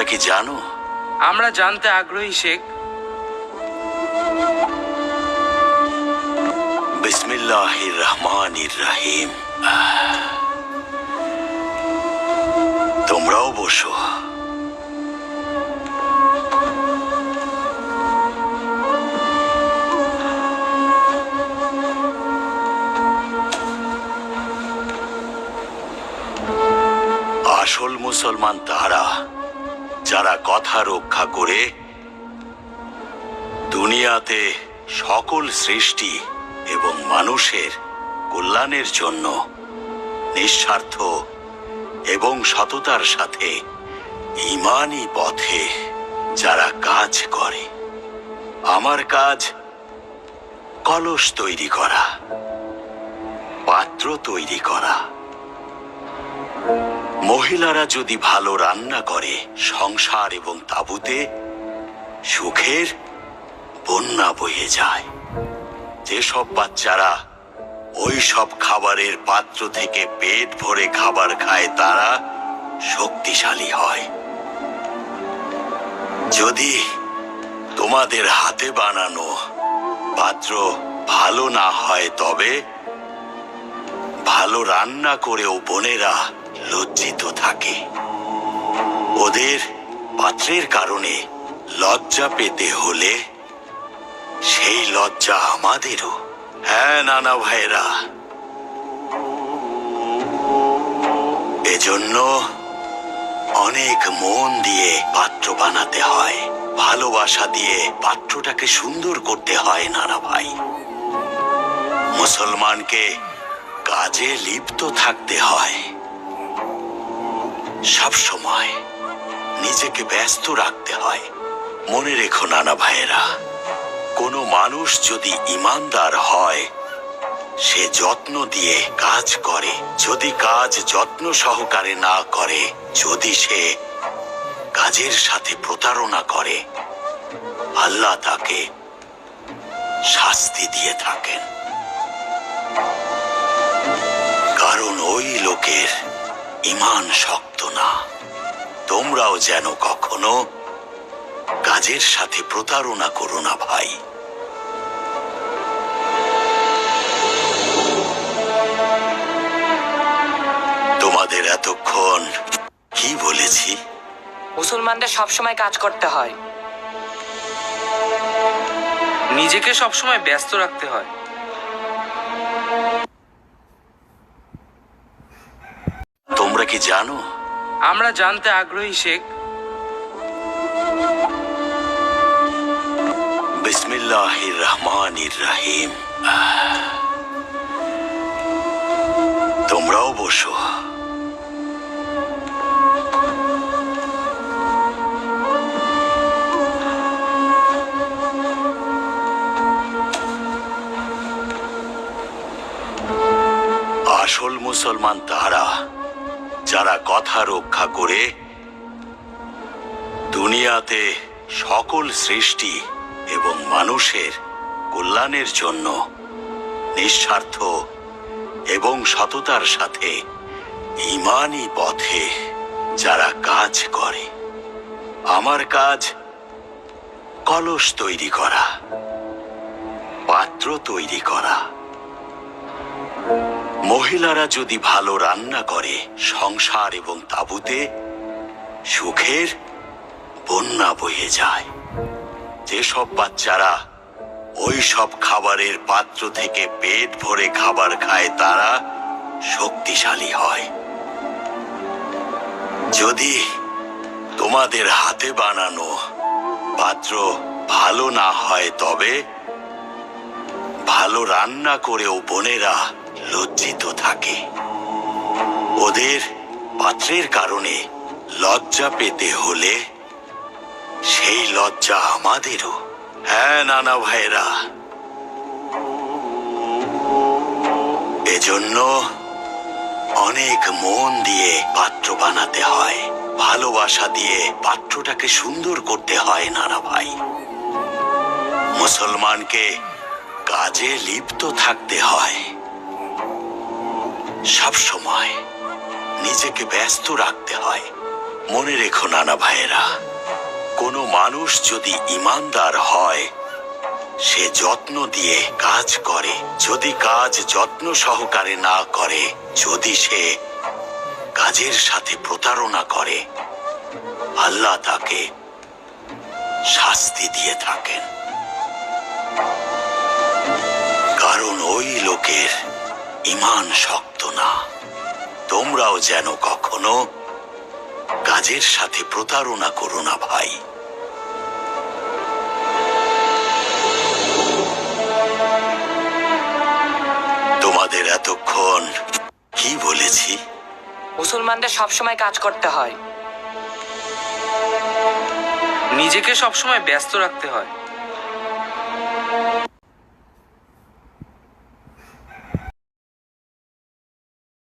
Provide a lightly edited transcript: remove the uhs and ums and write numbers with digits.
কি জানো? আমরা জানতে আগ্রহী শেখ। বিসমিল্লাহির রহমানির রহিম। তোমরাও বসো। আসল মুসলমান তারা যারা কথা রক্ষা করে দুনিয়াতে সকল সৃষ্টি এবং মানুষের কল্যাণের জন্য নিঃস্বার্থ এবং সততার সাথে ঈমানী পথে যারা কাজ করে। আমার কাজ কলস তৈরি করা, পাত্র তৈরি করা। মহিলারা যদি ভালো রান্না করে, সংসার এবং তাঁবুতে সুখের বন্যা বয়ে যায়। যেসব বাচ্চারা ওই সব খাবারের পাত্র থেকে পেট ভরে খাবার খায় তারা শক্তিশালী হয়। যদি তোমাদের হাতে বানানো পাত্র ভালো না হয় তবে ভালো রান্না করেও বোনেরা লজ্জিত থাকে। ওদের পাত্রের কারণে লজ্জা পেতে হলে সেই লজ্জা আমাদেরও। হ্যাঁ নানা ভাইরা, এজন্য অনেক মন দিয়ে পাত্র বানাতে হয়, ভালোবাসা দিয়ে পাত্রটাকে সুন্দর করতে হয় নানা ভাই। মুসলমানকে কাজে লিপ্ত থাকতে হয়, সব সময় নিজেকে ব্যস্ত রাখতে হয়। মনে রেখো নানা ভাইয়েরা, কোনো মানুষ যদি ঈমানদার হয় সে যত্ন দিয়ে কাজ করে। যদি কাজ যত্ন সহকারে না করে, যদি সে কাজের সাথে প্রতারণা করে, আল্লাহ তাকে শাস্তি দিয়ে থাকেন। কারণ ওই লোকের ঈমান শক্ত না। তোমরাও যেন কখনো কাজের সাথে প্রতারণা করো না ভাই। তোমাদের এতক্ষণ কি বলেছি? মুসলমানদের সবসময় কাজ করতে হয়, নিজেকে সবসময় ব্যস্ত রাখতে হয়। তোমরা কি জানো? আমরা জানতে আগ্রহী শেখ। বিসমিল্লাহির রহমানির রহিম। তোমরাও বসো। আসল মুসলমান তারা যারা কথা রক্ষা করে দুনিয়াতে সকল সৃষ্টি এবং মানুষের কল্যাণের জন্য নিঃস্বার্থ এবং সততার সাথে ঈমানী পথে যারা কাজ করে। আমার কাজ কলস তৈরি করা, পাত্র তৈরি করা। মহিলারা যদি ভালো রান্না করে, সংসার এবং তাঁবুতে সুখের বন্যা বয়ে যায়। যেসব বাচ্চারা ওই সব খাবারের পাত্র থেকে পেট ভরে খাবার খায় তারা শক্তিশালী হয়। যদি তোমাদের হাতে বানানো পাত্র ভালো না হয় তবে ভালো রান্না করেও বোনেরা লজ্জিত থাকে। ওদের পাত্রের কারণে লজ্জা পেতে হলে সেই লজ্জা আমাদেরও। হ্যাঁ নানা ভাইরা, এজন্য অনেক মন দিয়ে পাত্র বানাতে হয়, ভালোবাসা দিয়ে পাত্রটাকে সুন্দর করতে হয় নানা ভাই। মুসলমানকে কাজে লিপ্ত থাকতে হয়, সব সময় নিজেকে ব্যস্ত রাখতে হয়। মনে রেখো নানা ভাইয়েরা, কোনো মানুষ যদি ইমানদার হয় সে যত্ন দিয়ে কাজ করে। যদি কাজ যত্ন সহকারে না করে, যদি সে কাজের সাথে প্রতারণা করে, আল্লাহ তাকে শাস্তি দিয়ে থাকেন। কারণ ওই লোকের ঈমান শক্ত না। তোমরাও যেন কখনো কাজের সাথে প্রতারণা করো না ভাই। তোমাদের এতক্ষণ কি বলেছি? মুসলমানদের সবসময় কাজ করতে হয়। নিজেকে সবসময় ব্যস্ত রাখতে হয়।